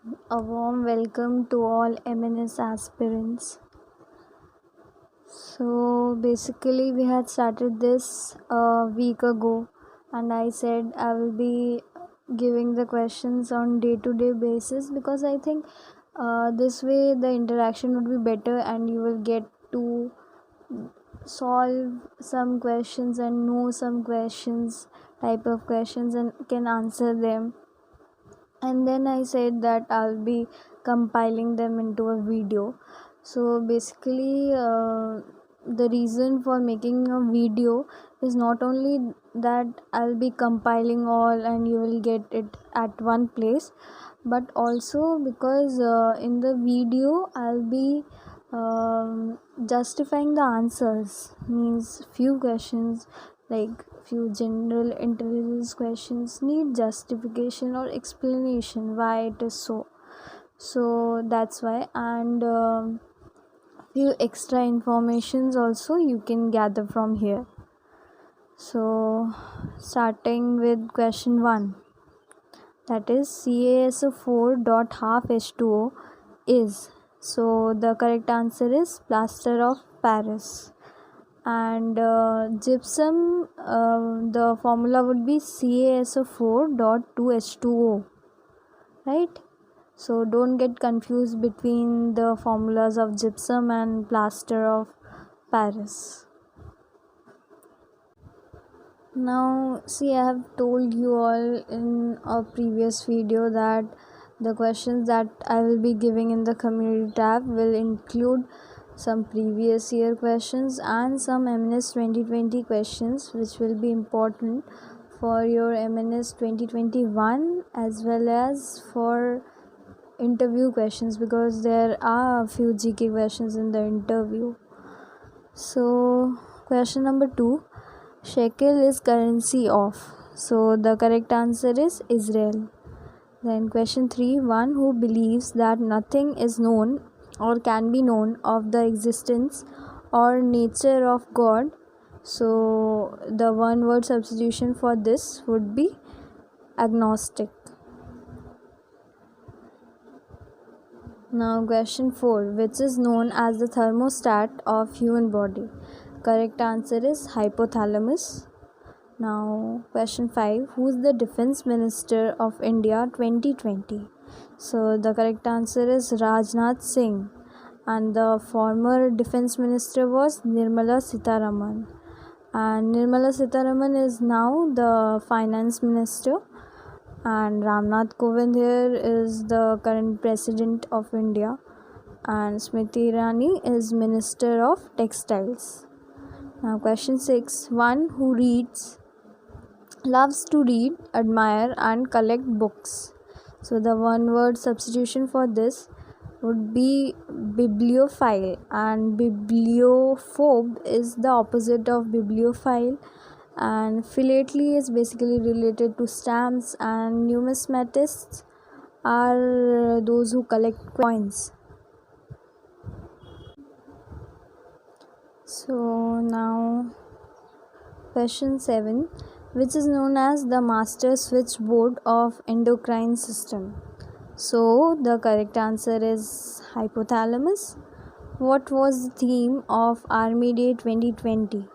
A warm welcome to all MNS aspirants. So basically, we had started this a week ago, and I said I will be giving the questions on day-to-day basis because I think this way the interaction would be better, and you will get to solve some questions and know some questions, type of questions, and can answer them. And then I said that I'll be compiling them into a video. So basically, the reason for making a video is not only that I'll be compiling all and you will get it at one place, but also because in the video I'll be justifying the answers, means few questions like few general intelligence questions need justification or explanation why it is so that's why. And few extra informations also you can gather from here. So starting with question 1, that is CaSO4 dot half H2O is, so the correct answer is plaster of Paris. And gypsum, the formula would be CaSO4 dot 2H2O, right? So don't get confused between the formulas of gypsum and plaster of Paris. Now see, I have told you all in a previous video that the questions that I will be giving in the community tab will include some previous year questions and some MNS 2020 questions, which will be important for your MNS 2021 as well as for interview questions, because there are a few GK questions in the interview. So question number 2, shekel is currency of, so the correct answer is Israel. Then question 3, one who believes that nothing is known or can be known of the existence or nature of God, so the one word substitution for this would be agnostic. Now question 4, which is known as the thermostat of human body, correct answer is hypothalamus. Now question 5, who is the defense minister of India 2020, so the correct answer is Rajnath Singh, and the former defense minister was Nirmala Sitharaman, and Nirmala Sitharaman is now the finance minister, and Ramnath Kovind here is the current president of India, and Smriti Irani is minister of textiles. Now question 6, one who loves to read, admire and collect books, so the one word substitution for this would be bibliophile, and bibliophobe is the opposite of bibliophile, and philately is basically related to stamps, and numismatists are those who collect coins. So now question 7, which is known as the master switchboard of endocrine system, so the correct answer is hypothalamus. What was the theme of Army Day 2020,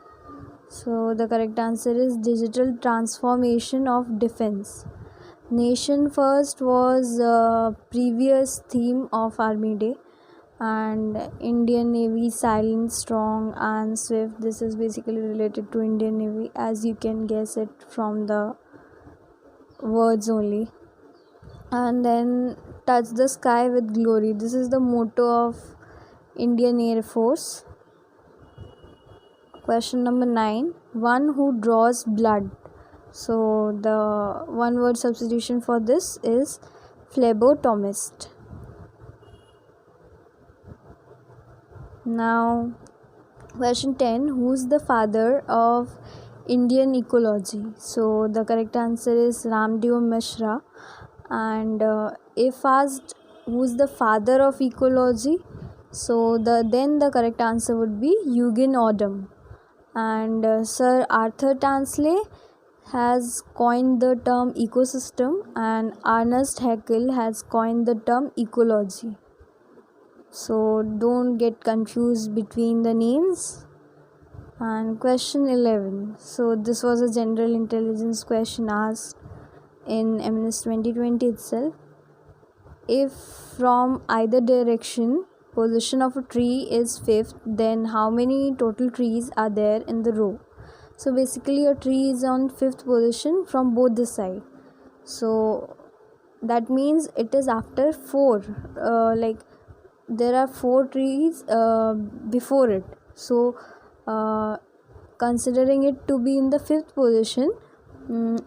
so the correct answer is digital transformation of defense. Nation first was previous theme of Army Day, and Indian Navy silent, strong and swift, this is basically related to Indian Navy, as you can guess it from the words only. And then touch the sky with glory, this is the motto of Indian Air Force. Question number 9, one who draws blood, so the one word substitution for this is phlebotomist. Now question 10, who's the father of Indian ecology, so the correct answer is Ramdev Mishra. And if asked who's the father of ecology, so the correct answer would be Eugen Odum. And Sir Arthur Tansley, has coined the term ecosystem and Ernest Haeckel has coined the term ecology. So don't get confused between the names. And question 11. So this was a general intelligence question asked in MNS 2020 itself. If from either direction position of a tree is fifth, then how many total trees are there in the row? So basically a tree is on fifth position from both the side. So that means it is after 4, like there are 4 trees before it. So considering it to be in the fifth position,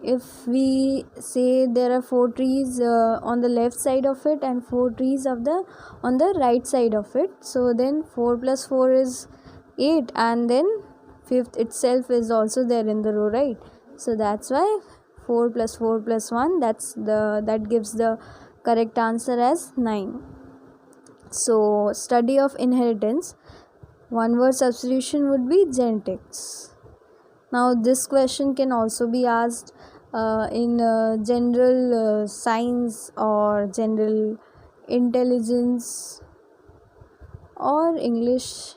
if we say there are 4 trees on the left side of it and 4 trees on the right side of it, so then 4 plus 4 is 8, and then fifth itself is also there in the row, right? So that's why 4 plus 4 plus 1, that gives the correct answer as 9. So study of inheritance, one word substitution would be genetics. Now this question can also be asked in general science or general intelligence or English,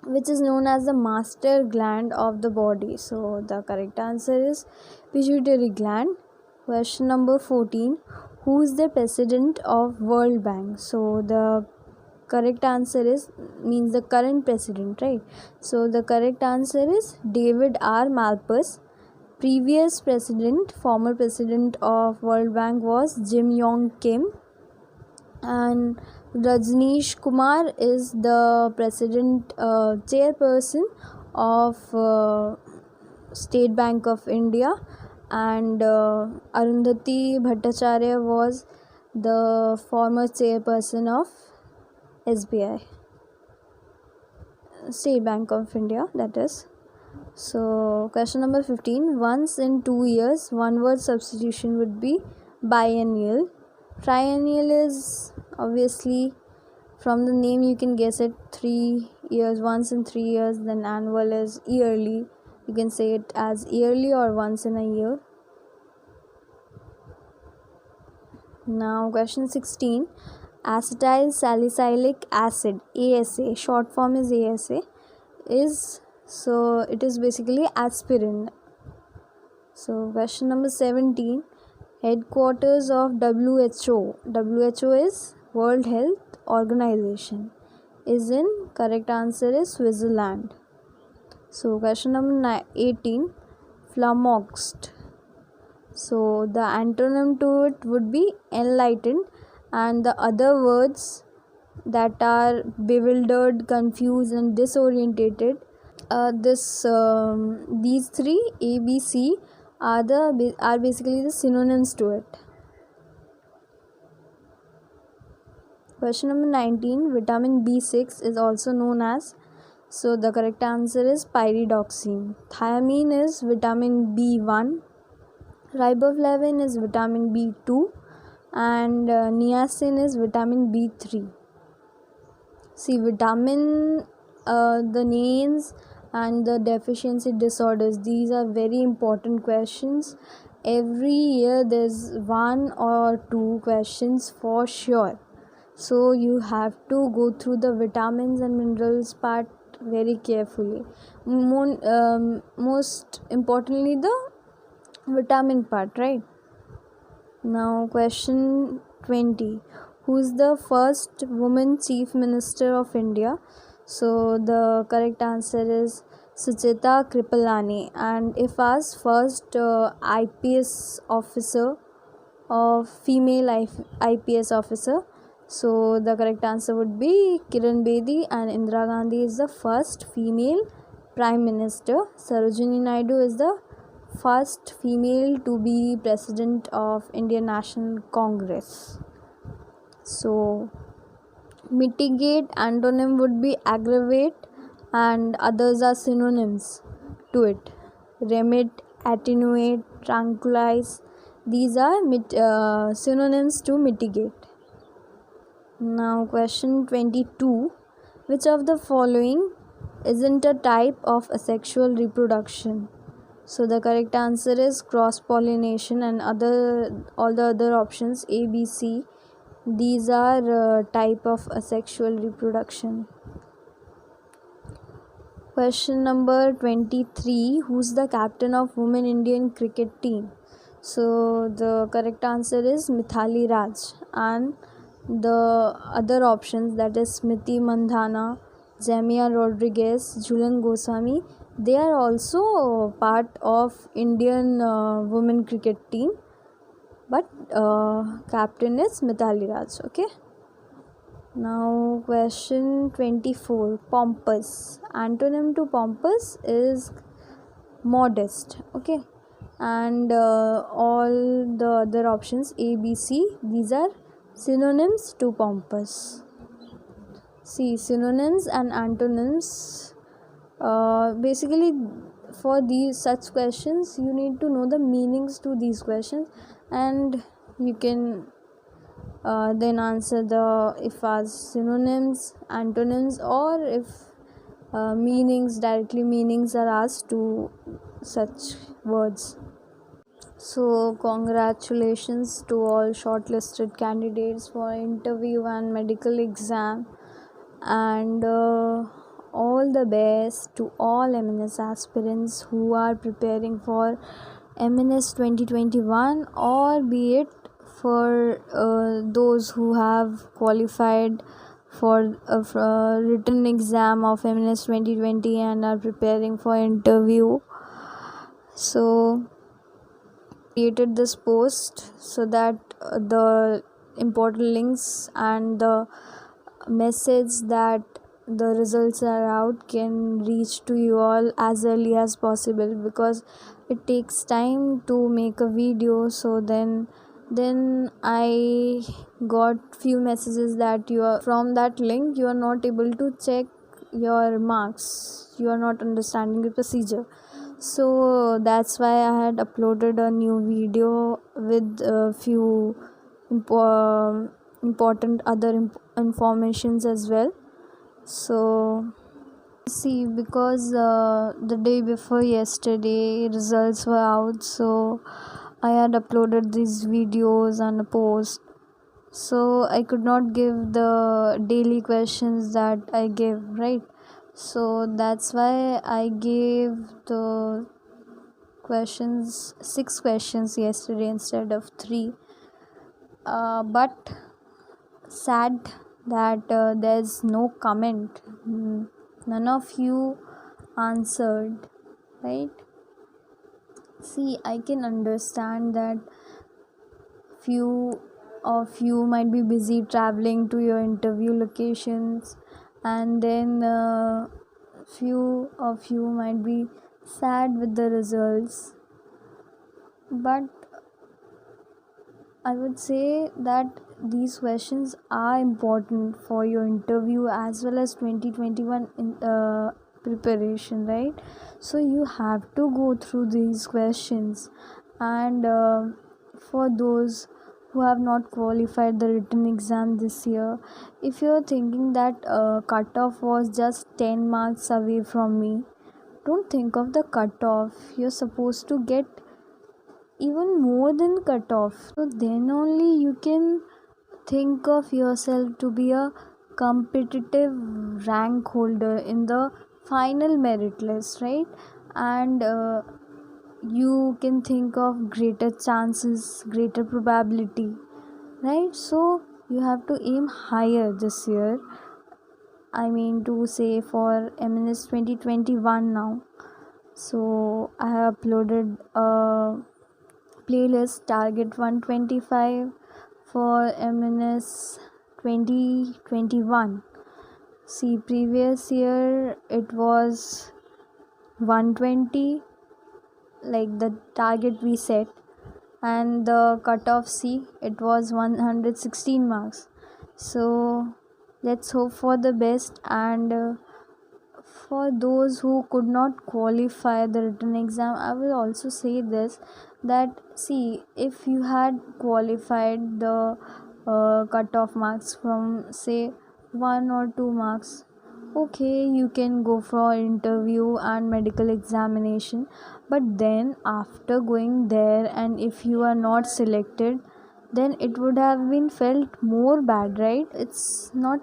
which is known as the master gland of the body. So the correct answer is pituitary gland. Question number 14. Who is the president of World Bank? So the correct answer is, means the current president, right? So the correct answer is David R. Malpass. Previous president, former president of World Bank was Jim Yong Kim, and Rajneesh Kumar is the president chairperson of State Bank of India, and Arundhati Bhattacharya was the former chairperson of SBI, State Bank of India, that is. So question number 15. Once in 2 years, one word substitution would be biennial. Triennial is obviously, from the name you can guess it, 3 years, once in 3 years. Then annual is yearly, you can say it as yearly or once in a year. Now question 16. Acetyl salicylic acid, ASA, short form is ASA, so it is basically aspirin. So question number 17. Headquarters of WHO. WHO is World Health Organization, is in, correct answer is Switzerland. So question number 18. Flummoxed. So the antonym to it would be enlightened, and the other words that are bewildered, confused and disorientated, these three ABC are basically the synonyms to it. Question number 19. Vitamin B6 is also known as, so the correct answer is pyridoxine. Thiamine is vitamin B1, riboflavin is vitamin B2, and niacin is vitamin B3. See, vitamin, the names and the deficiency disorders, these are very important questions. Every year there's 1 or 2 questions for sure, so you have to go through the vitamins and minerals part very carefully. Most importantly the vitamin part, right? Now question 20. Who is the first woman chief minister of India? So the correct answer is Sucheta Kripalani. And if asked first IPS officer of female IPS officer, so the correct answer would be Kiran Bedi, and Indira Gandhi is the first female prime minister. Sarojini Naidu is the first female to be president of Indian National Congress. So mitigate antonym would be aggravate, and others are synonyms to it. Remit, attenuate, tranquilize, these are synonyms to mitigate. Now question 22. Which of the following isn't a type of asexual reproduction? So the correct answer is cross pollination, and all the other options A, B, C, these are type of asexual reproduction. Question number 23, who's the captain of women Indian cricket team? So the correct answer is Mithali Raj, and the other options, that is Smriti Mandhana, Jamia Rodriguez, Jhulan Goswami, they are also part of Indian women cricket team, but captain is Mithali Raj. Okay. Now question 24, pompous. Antonym to pompous is modest. Okay, and all the other options A, B, C, these are synonyms to pompous. See, synonyms and antonyms, basically for these such questions you need to know the meanings to these questions, and you can then answer the if asked synonyms, antonyms, or if meanings are asked to such words. So congratulations to all shortlisted candidates for interview and medical exam, and all the best to all MNS aspirants who are preparing for MNS 2021, or be it for those who have qualified for a written exam of MNS 2020 and are preparing for interview. So created this post so that the important links and the message that the results are out can reach to you all as early as possible, because it takes time to make a video. So then I got few messages that you are from that link you are not able to check your marks, you are not understanding the procedure. So that's why I had uploaded a new video with a few important other informations as well. So see, because the day before yesterday results were out, so I had uploaded these videos and a post, so I could not give the daily questions that I give, right? So that's why I gave the questions 6 questions yesterday instead of 3, but sad that there's no comment. None of you answered, right? See, I can understand that few of you might be busy traveling to your interview locations, and then few of you might be sad with the results, but I would say that these questions are important for your interview as well as 2021 preparation, right? So you have to go through these questions, and for those who have not qualified the written exam this year, if you're thinking that cutoff was just 10 marks away from me, don't think of the cutoff. You're supposed to get even more than cutoff, so then only you can think of yourself to be a competitive rank holder in the final merit list, right? And you can think of greater chances, greater probability, right? So you have to aim higher this year. I mean to say for MNS 2021 now. So I have uploaded a playlist Target 125 for MNS 2021. See, previous year it was 120, like the target we set, and the cutoff C, it was 116 marks. So let's hope for the best, and for those who could not qualify the written exam, I will also say this, that see, if you had qualified the cutoff marks from say 1 or 2 marks, okay, you can go for interview and medical examination, but then after going there and if you are not selected, then it would have been felt more bad, right? It's not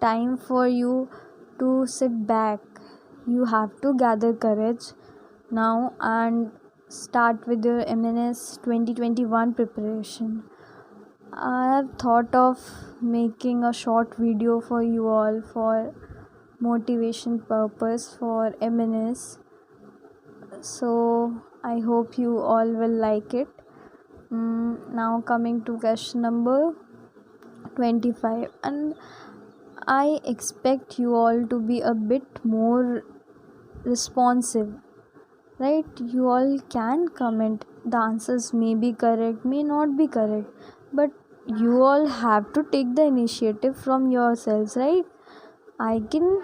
time for you to sit back. You have to gather courage now and start with your MNS 2021 preparation. I have thought of making a short video for you all for motivation purpose for MNS. So I hope you all will like it. Now coming to question number 25, and I expect you all to be a bit more responsive, right? You all can comment. The answers may be correct, may not be correct, but you all have to take the initiative from yourselves, right? I can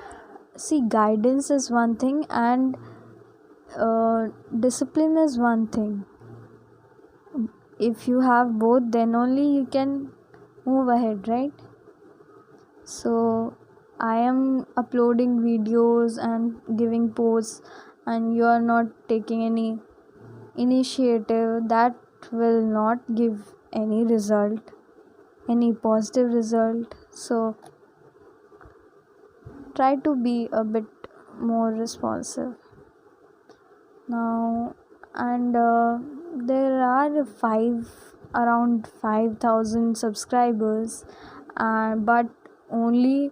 see guidance is one thing and discipline is one thing. If you have both, then only you can move ahead, right? So I am uploading videos and giving posts, and you are not taking any initiative. That will not give any result, any positive result. So try to be a bit more responsive now. And there are around 5,000 subscribers, but only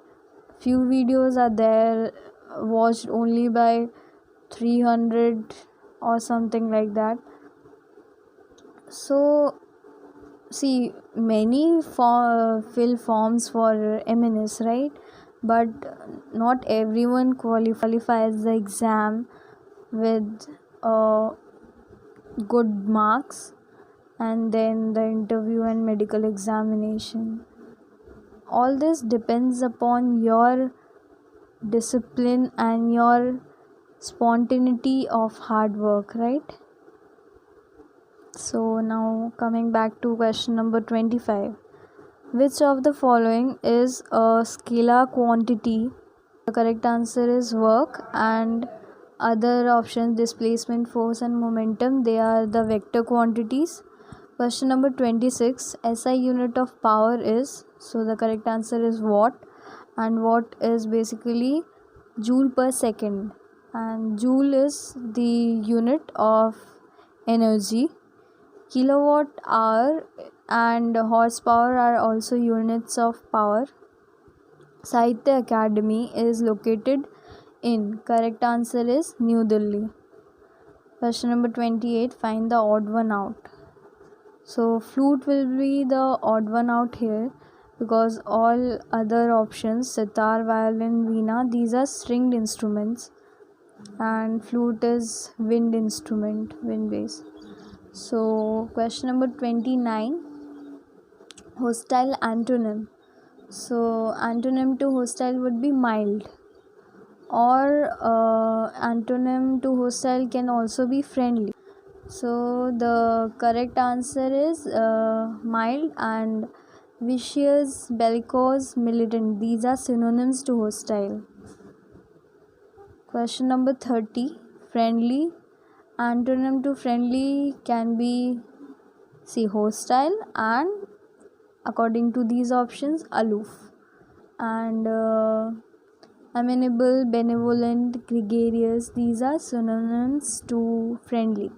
few videos are there watched only by 300 or something like that. So see, many fill forms for MNS, right? But not everyone qualifies the exam with good marks, and then the interview and medical examination. All this depends upon your discipline and your spontaneity of hard work, right? So now coming back to question number 25, which of the following is a scalar quantity? The correct answer is work, and other options displacement, force and momentum, they are the vector quantities. Question number 26, SI unit of power is, so the correct answer is watt, and watt is basically joule per second, and joule is the unit of energy. Kilowatt hour and horsepower are also units of power. Sahitya Academy is located in, correct answer is New Delhi. Question number 28, find the odd one out. So flute will be the odd one out here, because all other options, sitar, violin, veena, these are stringed instruments, and flute is wind instrument, wind bass. So question number 29, hostile antonym. So antonym to hostile would be mild, or antonym to hostile can also be friendly. So the correct answer is mild and vicious, bellicose, militant. These are synonyms to hostile. Question number 30, friendly. Antonym to friendly can be, see, hostile, and according to these options, aloof. And amenable, benevolent, gregarious, these are synonyms to friendly.